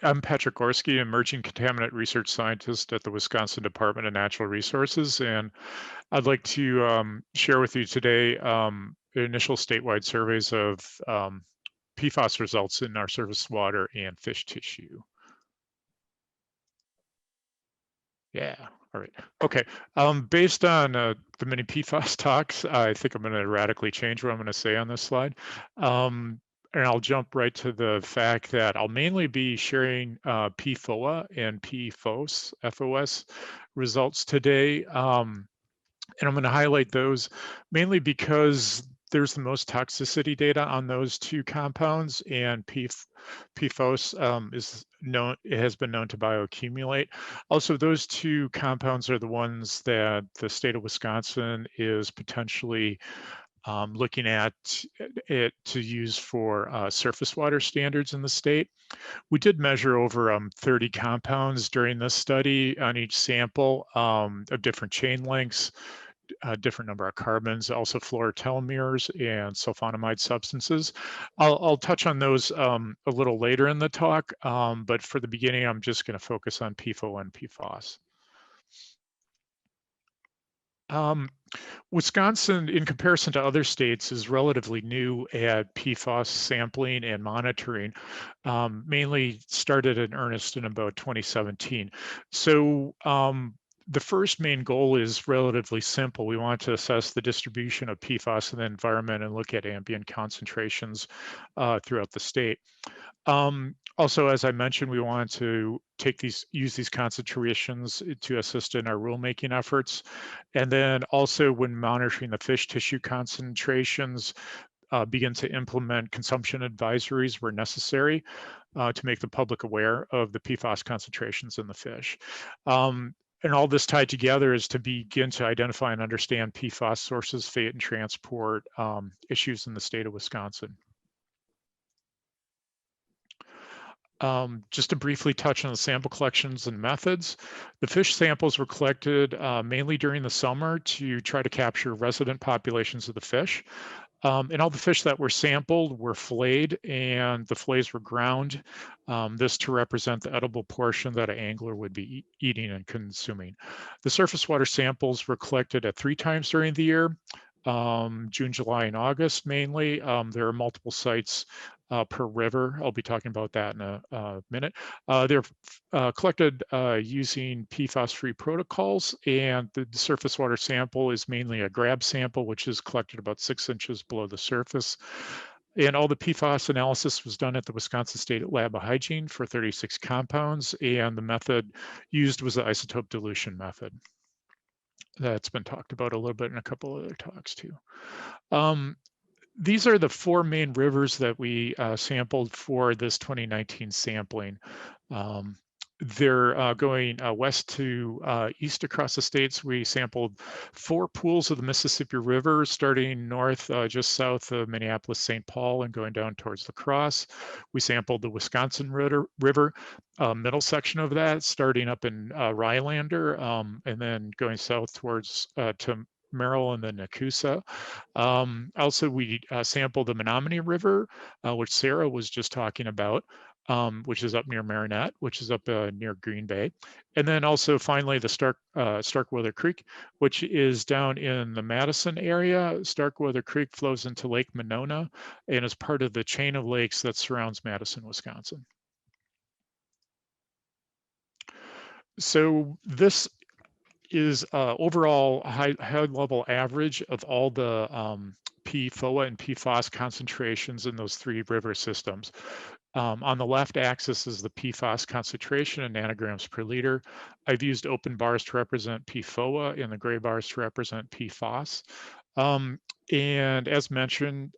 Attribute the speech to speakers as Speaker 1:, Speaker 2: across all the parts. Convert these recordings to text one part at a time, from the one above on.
Speaker 1: I'm Patrick Gorski, Emerging Contaminant Research Scientist at the Wisconsin Department of Natural Resources, and I'd like to share with you today the initial statewide surveys of PFAS results in our surface water and fish tissue. Yeah, all right. Okay, based on the many PFAS talks, I think I'm going to radically change what I'm going to say on this slide. And I'll jump right to the fact that I'll mainly be sharing PFOA and PFOS, FOS results today. And I'm going to highlight those mainly because there's the most toxicity data on those two compounds, and PFOS is known, it has been known to bioaccumulate. Also, those two compounds are the ones that the state of Wisconsin is potentially looking at it to use for surface water standards in the state. We did measure over 30 compounds during this study on each sample of different chain lengths, a different number of carbons, also fluorotelomeres and sulfonamide substances. I'll touch on those a little later in the talk, but for the beginning, I'm just going to focus on PFOA and PFOS. Wisconsin, in comparison to other states, is relatively new at PFAS sampling and monitoring, mainly started in earnest in about 2017. So the first main goal is relatively simple. We want to assess the distribution of PFAS in the environment and look at ambient concentrations throughout the state. Also, as I mentioned, we want to use these concentrations to assist in our rulemaking efforts. And then also when monitoring the fish tissue concentrations, begin to implement consumption advisories where necessary to make the public aware of the PFAS concentrations in the fish. And all this tied together is to begin to identify and understand PFAS sources, fate, and transport issues in the state of Wisconsin. Just to briefly touch on the sample collections and methods, the fish samples were collected mainly during the summer to try to capture resident populations of the fish. And all the fish that were sampled were filleted, and the fillets were ground, this to represent the edible portion that an angler would be eating and consuming. The surface water samples were collected at 3 times during the year, June, July, and August mainly. There are multiple sites per river. I'll be talking about that in a minute. They're collected using PFAS-free protocols, and the surface water sample is mainly a grab sample, which is collected about 6 inches below the surface. And all the PFAS analysis was done at the Wisconsin State Lab of Hygiene for 36 compounds, and the method used was the isotope dilution method. That's been talked about a little bit in a couple other talks too. These are the 4 main rivers that we sampled for this 2019 sampling. They're going west to east across the states. We sampled 4 pools of the Mississippi River, starting north just south of Minneapolis, St. Paul, and going down towards La Crosse. We sampled the Wisconsin River, middle section of that, starting up in Rhinelander, and then going south towards to Merrill and then Nakusa. Also, we sampled the Menominee River, which Sarah was just talking about, which is up near Marinette, which is up near Green Bay. And then also finally the Starkweather Creek, which is down in the Madison area. Starkweather Creek flows into Lake Monona and is part of the chain of lakes that surrounds Madison, Wisconsin. So this is overall high level average of all the PFOA and PFOS concentrations in those 3 river systems. On the left axis is the PFOS concentration in nanograms per liter. I've used open bars to represent PFOA and the gray bars to represent PFOS. And as mentioned,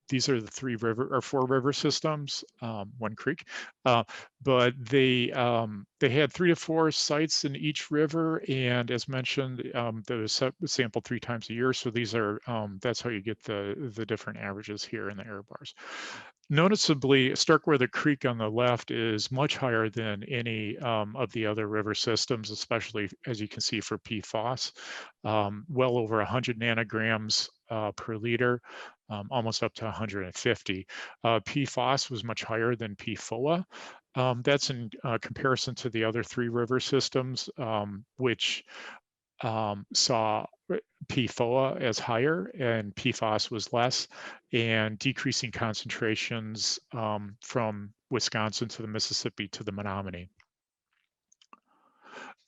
Speaker 1: these are the 4 river systems, 1 creek, but they had 3 to 4 sites in each river, and as mentioned, those sampled 3 times a year. So these are that's how you get the different averages here in the error bars. Noticeably, Starkweather Creek on the left is much higher than any of the other river systems, especially as you can see for PFOS, well over 100 nanograms per liter, almost up to 150. PFOS was much higher than PFOA. That's in comparison to the other 3 river systems, which saw PFOA as higher and PFOS was less, and decreasing concentrations from Wisconsin to the Mississippi to the Menominee.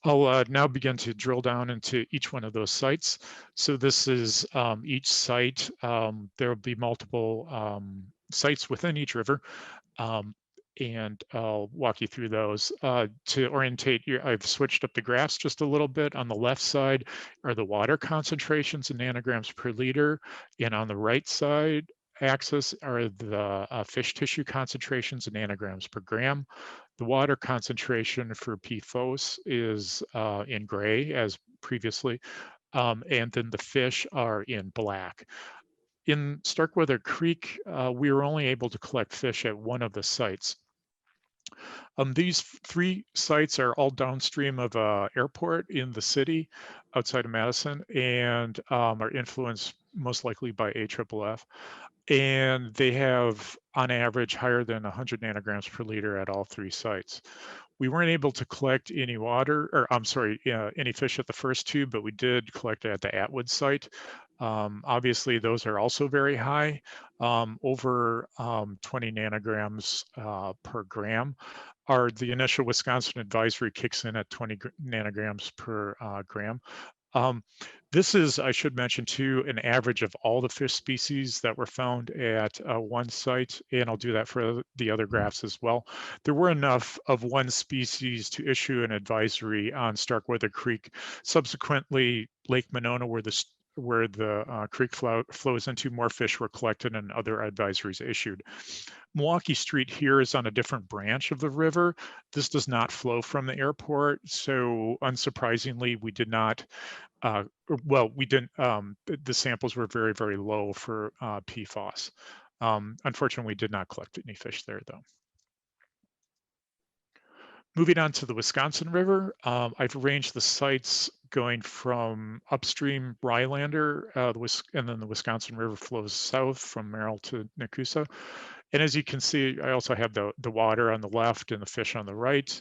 Speaker 1: I'll now begin to drill down into each one of those sites. So this is each site. There will be multiple sites within each river. And I'll walk you through those. To orientate you, I've switched up the graphs just a little bit. On the left side are the water concentrations in nanograms per liter, and on the right side axis are the fish tissue concentrations in nanograms per gram. The water concentration for PFOS is in gray as previously, and then the fish are in black. In Starkweather Creek, we were only able to collect fish at one of the sites. These 3 sites are all downstream of an airport in the city outside of Madison, and are influenced most likely by AFFF. And they have, on average, higher than 100 nanograms per liter at all 3 sites. We weren't able to collect any water, or I'm sorry, any fish at the first 2, but we did collect at the Atwood site. Obviously, those are also very high, over 20 nanograms per gram. The initial Wisconsin advisory kicks in at 20 nanograms per gram. This is, I should mention too, an average of all the fish species that were found at one site, and I'll do that for the other graphs as well. There were enough of one species to issue an advisory on Starkweather Creek. Subsequently, Lake Monona, where the creek flows into, more fish were collected and other advisories issued. Milwaukee Street here is on a different branch of the river. This does not flow from the airport, so unsurprisingly, we did not, we didn't, the samples were very, very low for PFOS. Unfortunately, we did not collect any fish there though. Moving on to the Wisconsin River, I've arranged the sites going from upstream Rylander, and then the Wisconsin River flows south from Merrill to Nakusa. And as you can see, I also have the water on the left and the fish on the right.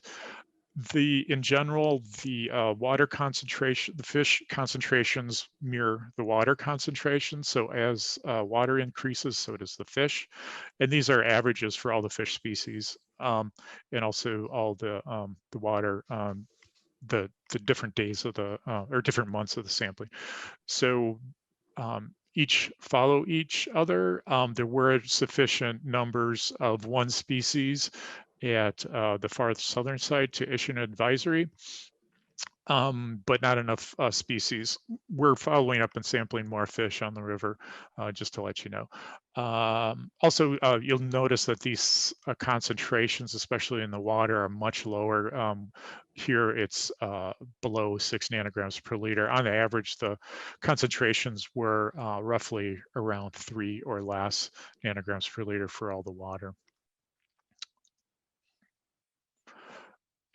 Speaker 1: In general, the water concentration, the fish concentrations mirror the water concentration. So as water increases, so does the fish. And these are averages for all the fish species, and also all the water, the different days of the, or different months of the sampling. So each follow each other. There were sufficient numbers of one species at the far southern side to issue an advisory, but not enough species. We're following up and sampling more fish on the river, just to let you know. Also, you'll notice that these concentrations, especially in the water, are much lower. Here it's below 6 nanograms per liter. On average, the concentrations were roughly around 3 or less nanograms per liter for all the water.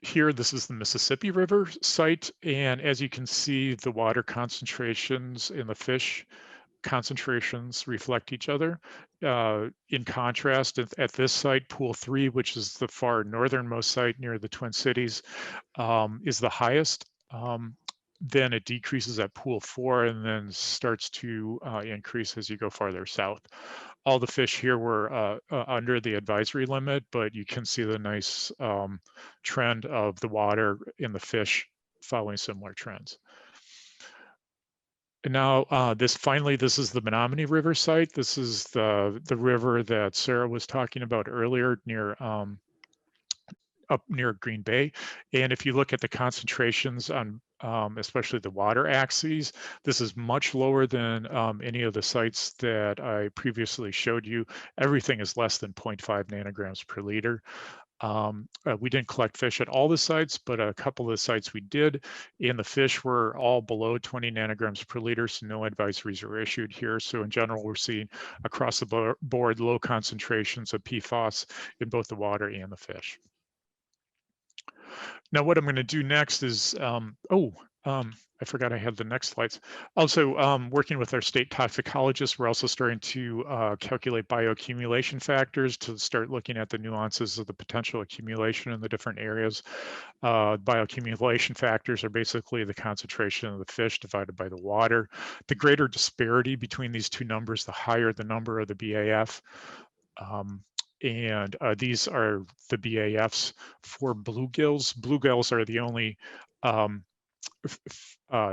Speaker 1: Here, this is the Mississippi River site, and as you can see, the water concentrations in the fish concentrations reflect each other. In contrast, at this site, Pool 3, which is the far northernmost site near the Twin Cities, is the highest. Then it decreases at Pool 4 and then starts to increase as you go farther south. All the fish here were under the advisory limit, but you can see the nice trend of the water in the fish following similar trends. And now this is the Menominee River site. This is the river that Sarah was talking about earlier near up near Green Bay. And if you look at the concentrations on especially the water axes, this is much lower than any of the sites that I previously showed you. Everything is less than 0.5 nanograms per liter. We didn't collect fish at all the sites, but a couple of the sites we did, and the fish were all below 20 nanograms per liter, so no advisories were issued here. So in general, we're seeing across the board low concentrations of PFOS in both the water and the fish. Now, what I'm going to do next is, I forgot I had the next slides. Also, working with our state toxicologists, we're also starting to calculate bioaccumulation factors to start looking at the nuances of the potential accumulation in the different areas. Bioaccumulation factors are basically the concentration of the fish divided by the water. The greater disparity between these two numbers, the higher the number of the BAF. And these are the BAFs for bluegills. Bluegills are the only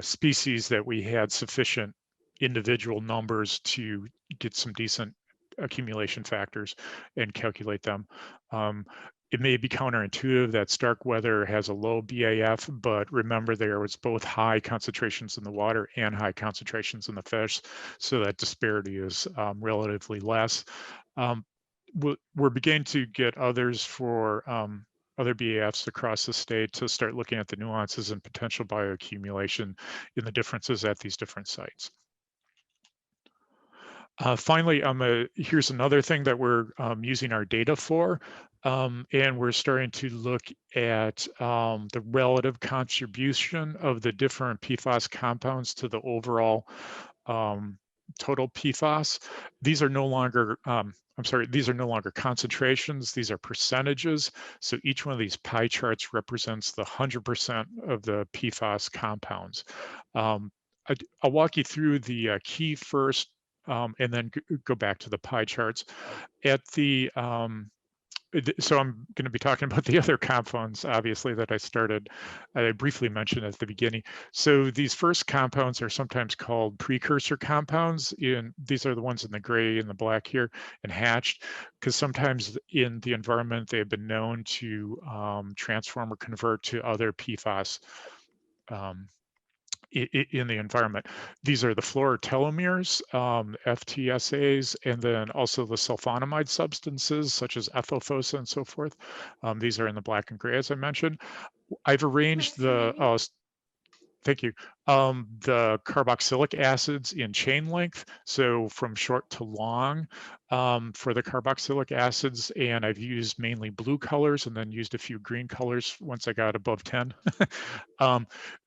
Speaker 1: species that we had sufficient individual numbers to get some decent accumulation factors and calculate them. It may be counterintuitive that Starkweather has a low BAF, but remember there was both high concentrations in the water and high concentrations in the fish, so that disparity is relatively less. We're beginning to get others for other BAFs across the state to start looking at the nuances and potential bioaccumulation in the differences at these different sites. Finally, here's another thing that we're using our data for, and we're starting to look at the relative contribution of the different PFAS compounds to the overall total PFAS. These are no longer, these are no longer concentrations, these are percentages. So each one of these pie charts represents the 100% of the PFAS compounds. I'll walk you through the key first, and then go back to the pie charts. At the so I'm going to be talking about the other compounds, obviously, that I briefly mentioned at the beginning. So these first compounds are sometimes called precursor compounds. These are the ones in the gray and the black here and hatched, because sometimes in the environment, they've been known to transform or convert to other PFAS in the environment. These are the fluorotelomeres, FTSAs, and then also the sulfonamide substances such as ethylphosa and so forth. These are in the black and gray, as I mentioned. I've arranged thank you. The carboxylic acids in chain length, so from short to long for the carboxylic acids, and I've used mainly blue colors and then used a few green colors once I got above 10.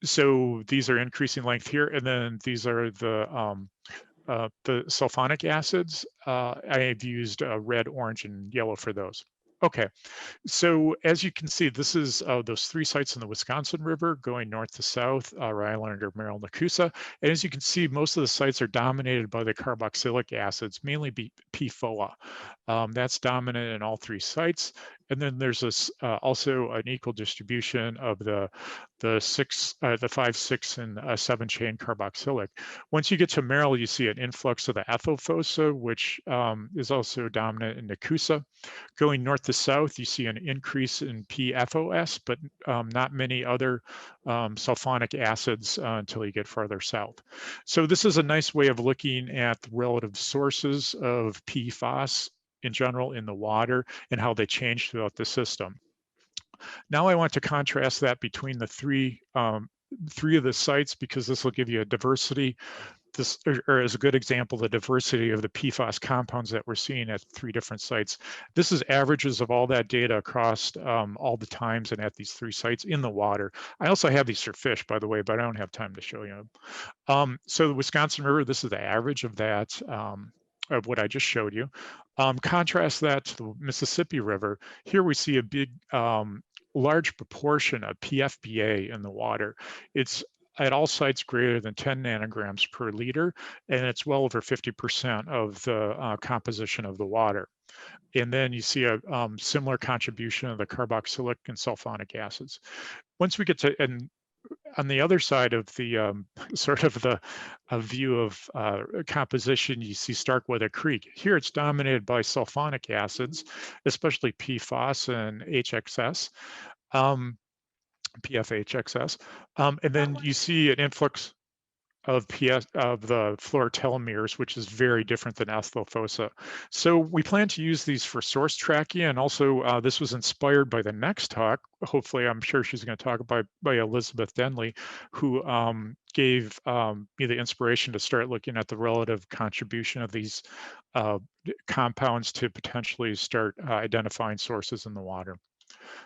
Speaker 1: So these are increasing length here, and then these are the sulfonic acids. I've used red, orange, and yellow for those. Okay, so as you can see, this is those three sites in the Wisconsin River going north to south, Rhode Island or Merrill Nakusa. And as you can see, most of the sites are dominated by the carboxylic acids, mainly PFOA. That's dominant in all three sites. And then there's this also an equal distribution of the 5, 6, and 7 chain carboxylic. Once you get to Merrill, you see an influx of the ethylphosa, which is also dominant in Nakusa. Going north to south, you see an increase in PFOS, but not many other sulfonic acids until you get farther south. So this is a nice way of looking at the relative sources of PFAS in general in the water and how they change throughout the system. Now I want to contrast that between the three of the sites, because this will give you a diversity. This or as a good example, the diversity of the PFAS compounds that we're seeing at 3 different sites. This is averages of all that data across all the times and at these 3 sites in the water. I also have these for fish, by the way, but I don't have time to show you. So the Wisconsin River, this is the average of that, of what I just showed you. Contrast that to the Mississippi River. Here we see a big, large proportion of PFBA in the water. It's at all sites greater than 10 nanograms per liter, and it's well over 50% of the composition of the water. And then you see a similar contribution of the carboxylic and sulfonic acids. Once we get to, and on the other side of the sort of the view of composition, you see Starkweather Creek. Here it's dominated by sulfonic acids, especially PFOS and HXS. PFHXS, and then you see an influx of the fluorotelomeres, which is very different than ethylphosa. So we plan to use these for source tracking, and also this was inspired by the next talk. Hopefully, I'm sure she's going to talk by Elizabeth Denley, who gave me the inspiration to start looking at the relative contribution of these compounds to potentially start identifying sources in the water.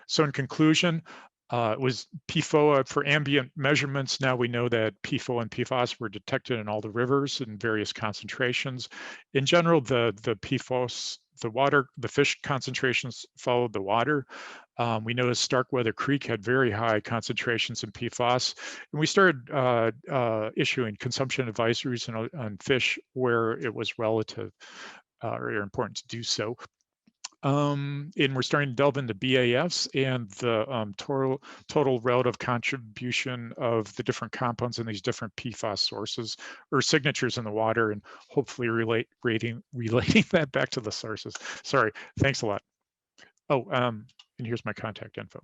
Speaker 1: So in conclusion, It was PFOA for ambient measurements. Now we know that PFOA and PFOS were detected in all the rivers in various concentrations. In general, the PFOS, the fish concentrations followed the water. We noticed Starkweather Creek had very high concentrations in PFOS, and we started issuing consumption advisories on fish where it was relative or important to do so. And we're starting to delve into BAFs and the total relative contribution of the different compounds in these different PFAS sources or signatures in the water, and hopefully relating that back to the sources. Sorry, thanks a lot. Oh, and here's my contact info.